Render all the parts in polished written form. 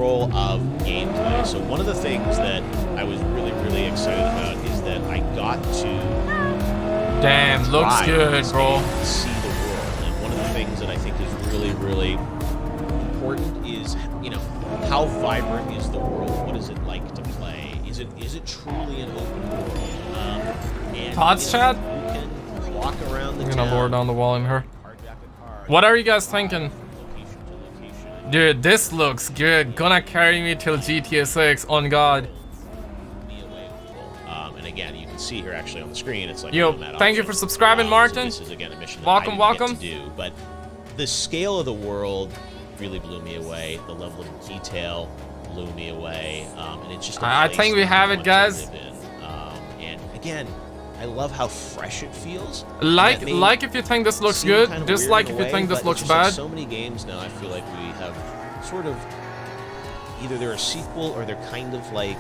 control of gameplay. So one of the things that I was really excited about is that I got to looks good, bro. See the world, and one of the things that I think is really important is, you know, how vibrant is the world? What is it like to play? Is it truly an open world? And Thoughts, Chad? You can walk around the I'm town, gonna lower down the wall in her. carjack a car, What are you guys thinking? location to location. Dude, this looks good. Gonna carry me till GTA 6, on God. And again, you can see here actually on the screen, it's like Yo, nomad thank you option. for subscribing, Martin. So this is again a mission Welcome, that I didn't welcome. get to do, but the scale of the world really blew me away. The level of detail blew me away, and it's just. I think we have it, guys. And again, I love how fresh it feels. Like if you think this looks good, kind of dislike weird if in a you way, think this but looks it's just like bad. so many games now, I feel like we have sort of either they're a sequel or they're kind of like.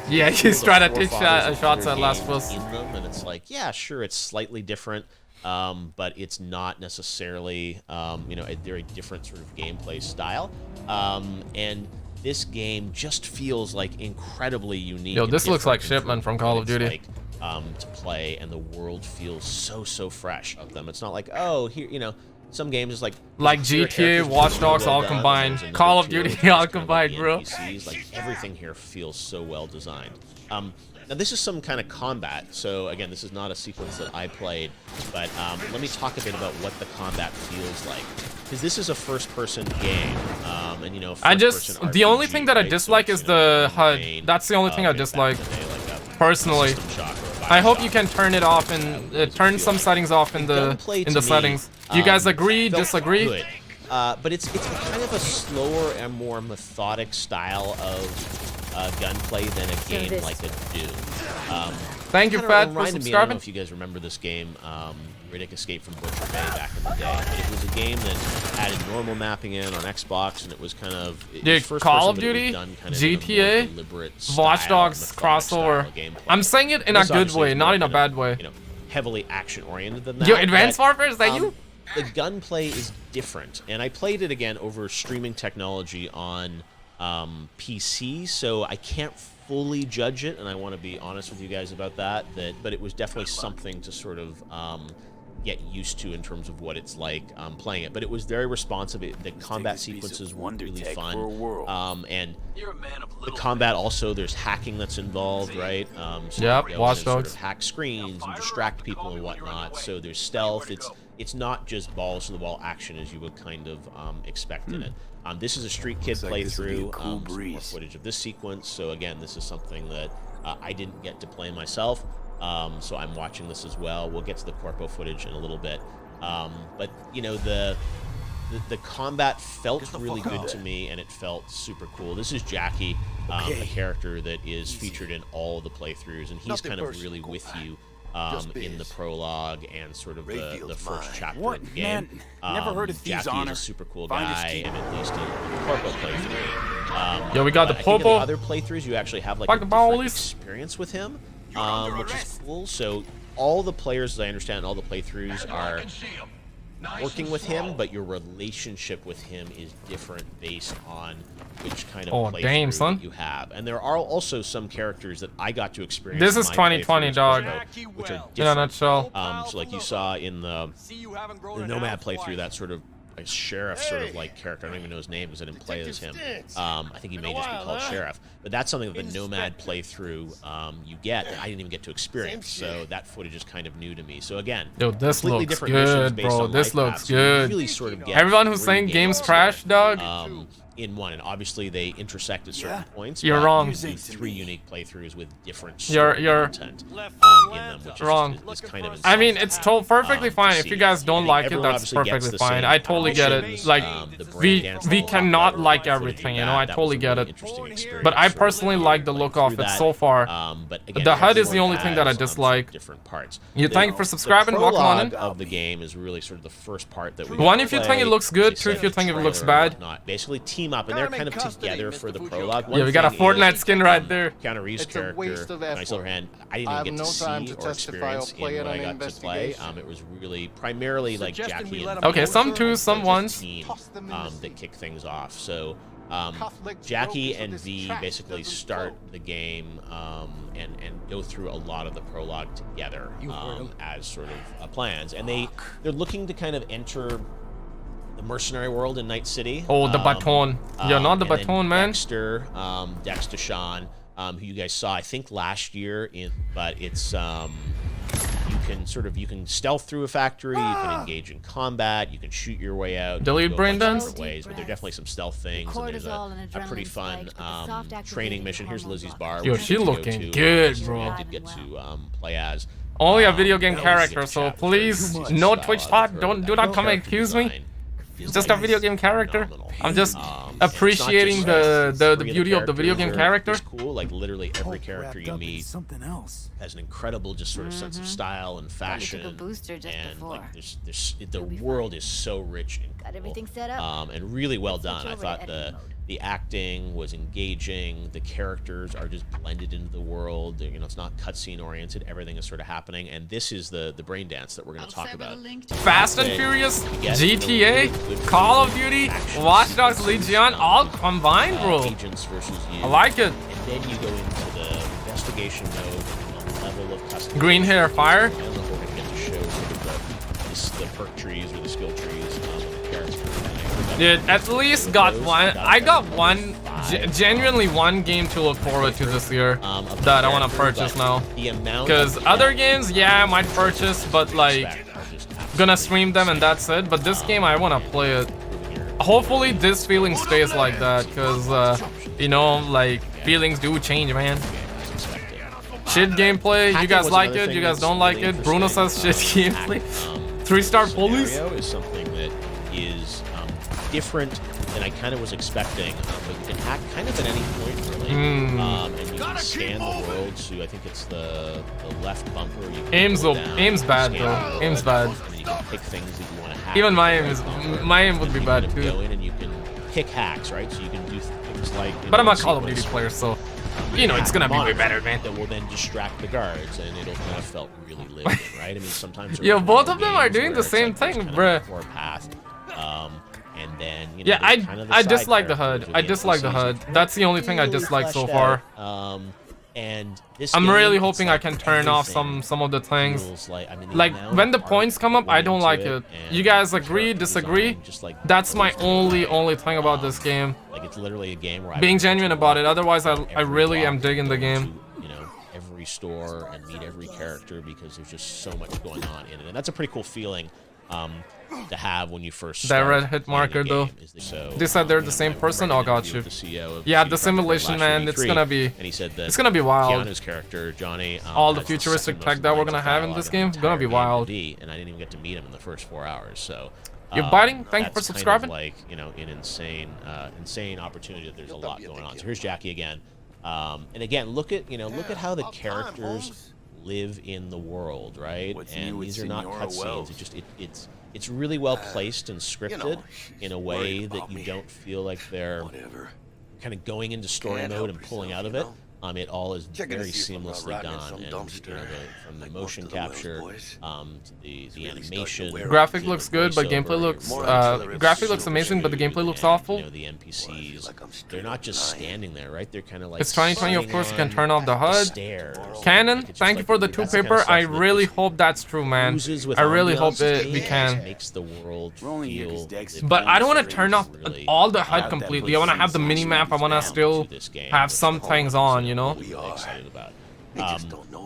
Yeah, he's trying to take forefathers of shots other at Last games Plus. in them, and it's like, yeah, sure, it's slightly different, but it's not necessarily, you know, they're a different sort of gameplay style, and this game just feels like incredibly unique. Yo, and this looks like different Shipment from what Call of it's Duty. like, to play, and the world feels so fresh of them. It's not like, oh, here, you know. Some games is like GTA, characters Watch just Dogs well all done, combined, and there's Call of another Duty tier all just kind of like combined, the bro. NPCs, like everything here feels so well designed. Now this is some kind of combat, so again, this is not a sequence that I played, but let me talk a bit about what the combat feels like, because this is a first-person game, and you know, the only thing that I dislike is the HUD. That's the only thing I dislike, personally. I hope you can turn it off and turn some settings off in the settings. Do you guys agree? Disagree? Good. But it's kind of a slower and more methodic style of gunplay than a game like a Doom. Thank you, Fat, for I don't know subscribing. if you guys remember this game, Riddick Escape from Butcher Bay back in the day. But it was a game that added normal mapping in on Xbox, and it was kind of Dude, Call of Duty, GTA, Watch Dogs crossover. I'm saying it in a good way, not in a bad way. You know, heavily action-oriented than that. Yo, Advanced Warfare, is that you? The gunplay is different, and I played it again over streaming technology on PC, so I can't fully judge it, and I want to be honest with you guys about that. But it was definitely something to sort of get used to in terms of what it's like playing it. But it was very responsive. The combat sequences were really fun, and the combat also, there's hacking that's involved, right? So Yep, Watch Dogs. Sort of hack screens and distract people and whatnot. So there's stealth. It's not just balls to the wall action as you would kind of expect in it. This is a Street Kid playthrough. Some more footage of this sequence. So again, this is something that I didn't get to play myself. So I'm watching this as well. We'll get to the corpo footage in a little bit. But you know, the combat felt really good to me, and it felt super cool. This is Jackie, a character that is featured in all of the playthroughs, and he's kind of really with you in the prologue and sort of the first chapter of the game. Never heard of thieves' Jackie honor. is a super cool guy, and at least in the corpo playthrough. Yo, we got the I think in the Popo. other playthroughs, you actually have like Fuck a the different ballies. experience with him, which is cool. So all the players, as I understand, all the playthroughs are working with him, but your relationship with him is different based on which kind of playthrough that you have. And there are also some characters that I got to experience. This is in my 2020, playthroughs dog. which are different. In a nutshell. So like you saw in the Nomad playthrough, that sort of a sheriff sort of like character. I don't even know his name because I didn't play as him. I think he may just be called Sheriff. But that's something that the Nomad playthrough you get that I didn't even get to experience. So that footage is kind of new to me. So again, Yo, this completely looks different missions good, based bro. on This life looks paths. So you good. really sort of get Everyone who's 3 saying game's games trash, dog. in one, and obviously they intersect at certain points. You're but wrong. you do 3 unique playthroughs with different You're content in them, which wrong. is kind of I mean, it's perfectly fine. If see. you guys don't I like think it, everyone that's obviously gets perfectly the fine. same I totally get it. missions, Like, the we Braindance that we'll talk cannot about, like footage everything, of you know. I that totally was a get really it. interesting experience, But I sort of personally like the playing look of through it that. so far. But again, The HUD is the everyone only thing that I has, dislike. different parts. You thank you for subscribing. Welcome on in. Of the game is really sort of the first part that we One if you think play, it looks good, as I 2 if said, you think it the looks trailer and bad. whatnot. Basically team up, and they're kind of together for the prologue. One Yeah, we got a thing Fortnite is, skin right there. Keanu Reeves' It's a character, waste of Nice effort. Hand, I didn't I even have get no to time see to or testify or experience play in it what on I got to play. investigation. It was really primarily like Suggesting Jackie we and let 'em Okay, know some sir, 2s, some just 1s. team toss them in the sea. that kick things off. So Jackie and V basically start the game and go through a lot of the prologue together as sort of plans, and they're looking to kind of enter the mercenary world in Night City. Oh, the baton. You're not the baton, man. Dexter, Dexter Sean, who you guys saw, I think, last year, but it's you can stealth through a factory, you can engage in combat, you can shoot your way out. Delete Braindance. Ways, but there are definitely some stealth things, and there's a pretty fun training mission. Here's Lizzie's bar. Yo, she looking good, bro. I did get to play as. Only a video game character, so please, no Twitch spot. Do not come and accuse me. Just a video game character. I'm just appreciating the beauty of the video game character. It's cool. Like literally every character you meet has an incredible just sort of sense of style and fashion. And like the world is so rich and cool. And really well done. I thought the acting was engaging. The characters are just blended into the world. You know, it's not cutscene oriented. Everything is sort of happening. And this is the Braindance that we're going to talk about. Fast and Furious, GTA, Call of Duty, Watch Dogs Legion, all combined, bro. Agents versus you. I like it. And then you go into the investigation mode, and the level of custom. Green hair, fire. I don't know if we're going to get to show sort of the perk trees or the skill trees of the characters. Dude, at least got one. I got one, genuinely one game to look forward to this year that I want to purchase now. Because other games, yeah, I might purchase, but like, gonna stream them and that's it. But this game, I want to play it. Hopefully this feeling stays like that, because, you know, like, feelings do change, man. Shit gameplay, you guys like it, you guys don't like it. Bruno says shit gameplay. 3-star police. Is something that is different than I kind of was expecting, but you can hack kind of at any point, really. And you can scan the world to, I think it's the left bumper. Aim's bad, though. Aim's bad. And you can pick things that you want to hack. Even my aim would be bad, You too. go in and you can pick hacks, right? So you can do things like... But I'm a Call of Duty player, so... You know, it's gonna be way better, man. That will then distract the guards, and it'll kind of felt really lived in, right? I mean, sometimes... Yo, both of them are doing the same thing, bruh. Path. And then, you know, yeah, I dislike the HUD. I dislike the HUD. That's the only thing I dislike so far. And this I'm really hoping I can turn off some of the things. Like when the points come up, I don't like it. You guys agree, disagree? That's my only thing about this game. Like it's literally a game where being genuine about it. Otherwise, I really am digging the game. You know, every store and meet every character because there's just so much going on in it, and that's a pretty cool feeling. To have when you first that red hit marker though. They said they're the same person. Oh, got you. Yeah, the simulation, man. It's gonna be. And he said that it's gonna be wild. Keanu's character, Johnny. All the futuristic tech that we're gonna have in this game, gonna be wild. And I didn't even get to meet him in the first 4 hours. So. You're biting. Thank you for subscribing. Kind of like, you know, an insane opportunity. That there's a lot going on. So here's Jackie again. And again, look at how the characters live in the world, right? And these are not cutscenes. It's really well placed and scripted in a way that you don't feel like they're kind of going into story mode and pulling out of it. It all is very seamlessly done, and you know, from the motion capture to the animation. Graphic looks good, but gameplay looks graphic looks amazing, but the gameplay looks awful. You know, the NPCs, they're not just standing there, right? They're kind of like. It's 2020, of course. You can turn off the HUD. Canon, thank you for the 2 paper. I really hope that's true, man. I really hope we can. Makes the world feel. But I don't want to turn off all the HUD completely. I want to have the mini map. I want to still have some things on. You know. Excited about.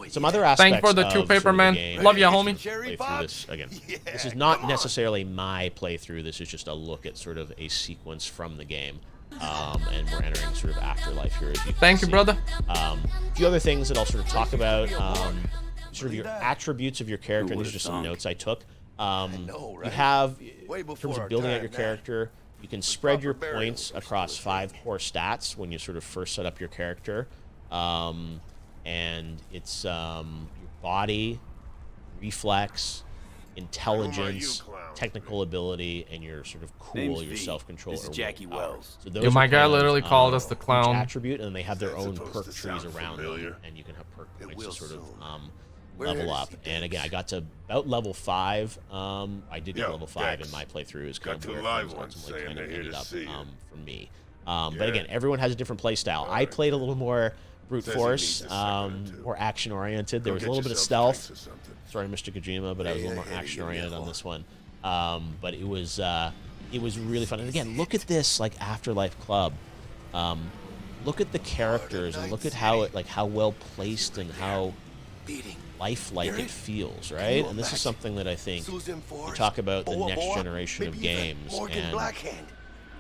Some other aspects. Thank you for the 2 paper, man. Love ya, homie. This again. This is not necessarily my playthrough. This is just a look at sort of a sequence from the game. And we're entering sort of afterlife here. As you Thank you, brother. A few other things that I'll sort of talk about. Sort of your attributes of your character. And these are just some notes I took. You have, in terms of building out your character, you can spread your points across 5 core stats when you sort of first set up your character. And it's your body, reflex, intelligence, technical ability, and your sort of cool, your self-control. Or Jackie Wells. So those my guy literally called us the clown. Attribute, and they have their own perk trees around them, and you can have perk points to sort of level up. And again, I got to about level 5. I did get level 5 in my playthrough. Is kind of where things ultimately kind of ended up for me. But again, everyone has a different play style. I played a little more brute force, more action oriented. There was a little bit of stealth. Sorry, Mr. Kojima, but I was a little more action oriented on this one. But it was really fun. And again, look at this like Afterlife Club. Look at the characters and look at how it how well placed and how lifelike it feels, right? And this is something that I think you talk about the next generation of games. And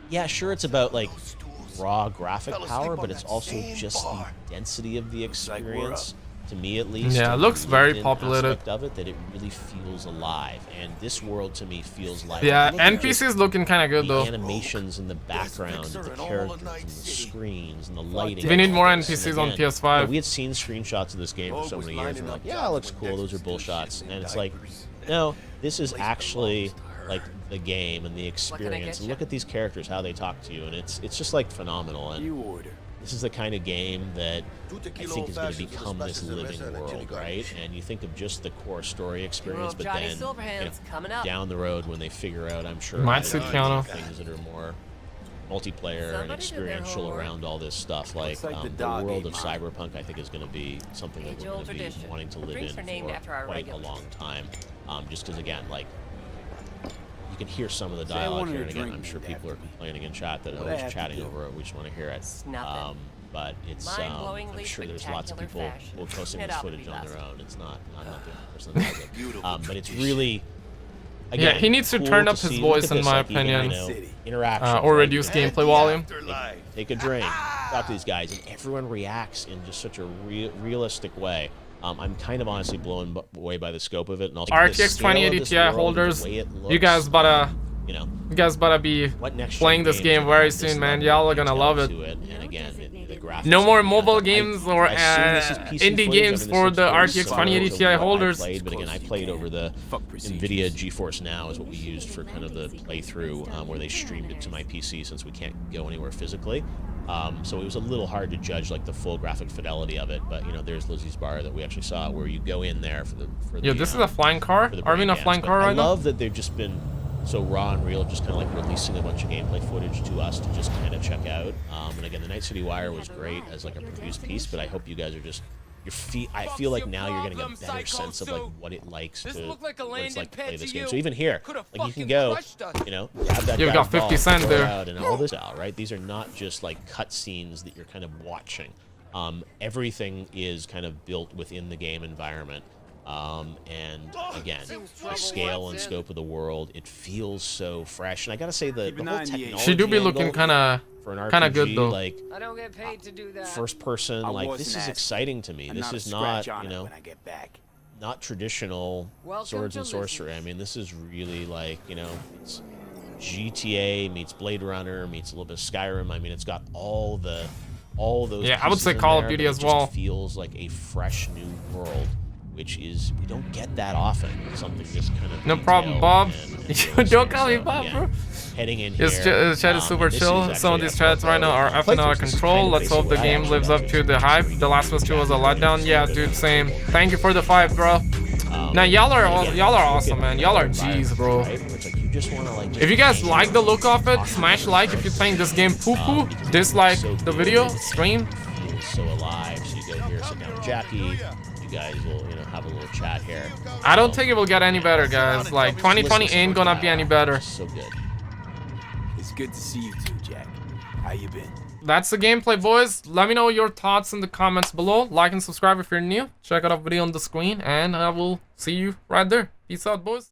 yeah, sure, it's about like raw graphic power, but it's also just the density of the experience. To me, at least, yeah, it looks very populated. Of it, that it really feels alive, and this world to me feels like NPCs looking kind of good though. Animations in the background, the characters, and the screens, and the lighting. We need more NPCs on PS5. We had seen screenshots of this game for so many years, and we're like, yeah, it looks cool. Those are bullshots, and it's like, no, this is actually like the game and the experience. And look at these characters, how they talk to you, and it's just like phenomenal. And this is the kind of game that I think is going to become this living world, right? And you think of just the core story experience, but then down the road when they figure out, I'm sure, things that are more multiplayer and experiential around all this stuff, like the world of Cyberpunk, I think is going to be something that we're going to be wanting to live in for quite a long time. Just because, again, like, you can hear some of the dialogue here, and again, I'm sure people are complaining in chat that I was chatting over it. We just want to hear it. But it's, I'm sure there's lots of people posting this footage on their own. It's not the only person that does it. But it's really, again, yeah, he needs to turn up his voice, in my opinion, or reduce gameplay volume. Take a drink, talk to these guys, and everyone reacts in just such a realistic way. I'm kind of honestly blown away by the scope of it, and also RTX 2080 Ti holders. You guys better be playing this game very soon, man. Y'all are gonna love it. And again, the graphics. No more mobile games or indie games for the RTX 2080 Ti holders. But again, I played over the NVIDIA GeForce Now is what we used for kind of the playthrough, where they streamed it to my PC since we can't go anywhere physically. So it was a little hard to judge like the full graphic fidelity of it, but you know, there's Lizzie's bar that we actually saw where you go in there for the yeah, this is a flying car. Are we in a flying car right now? I love that they've just been so raw and real, just kind of like releasing a bunch of gameplay footage to us to just kind of check out. And again, the Night City Wire was great as like a produced piece, but I hope you guys are just I feel like now you're getting a better sense of like what it likes to play this game. So even here, like you can go, you know, grab that. You've got 50 Cent there, and all this out, right? These are not just like cutscenes that you're kind of watching. Everything is kind of built within the game environment. And again, the scale and scope of the world, it feels so fresh. And I gotta say, the whole technology she do be looking kind of good though. Like, I don't get paid to do that. First person, like, this is exciting to me. This is not, you know, not traditional swords and sorcery. I mean, this is really like, you know, it's GTA meets Blade Runner meets a little bit of Skyrim. I mean, it's got all those. Yeah, I would say Call of Duty as well. It feels like a fresh new world, which is, we don't get that often. Something just kind of no problem, Bob. Don't call me Bob, bro. Heading in here. His chat is super chill. Some of these chats right now are effing out of control. Let's hope the game lives up to the hype. The Last of Us 2 was a letdown. Yeah, dude, same. Thank you for the 5, bro. Now y'all are awesome, man. Y'all are G's, bro. If you guys like the look of it, smash like. If you're playing this game poo-poo, dislike the video, stream. So alive. So you go here, sit down with Jackie. You guys will, you know, have a little chat here. I don't think it will get any better, guys. Like 2020 ain't gonna be any better. So good. It's good to see you too, Jack. How you been? That's the gameplay, boys. Let me know your thoughts in the comments below. Like and subscribe if you're new. Check out our video on the screen, and I will see you right there. Peace out, boys.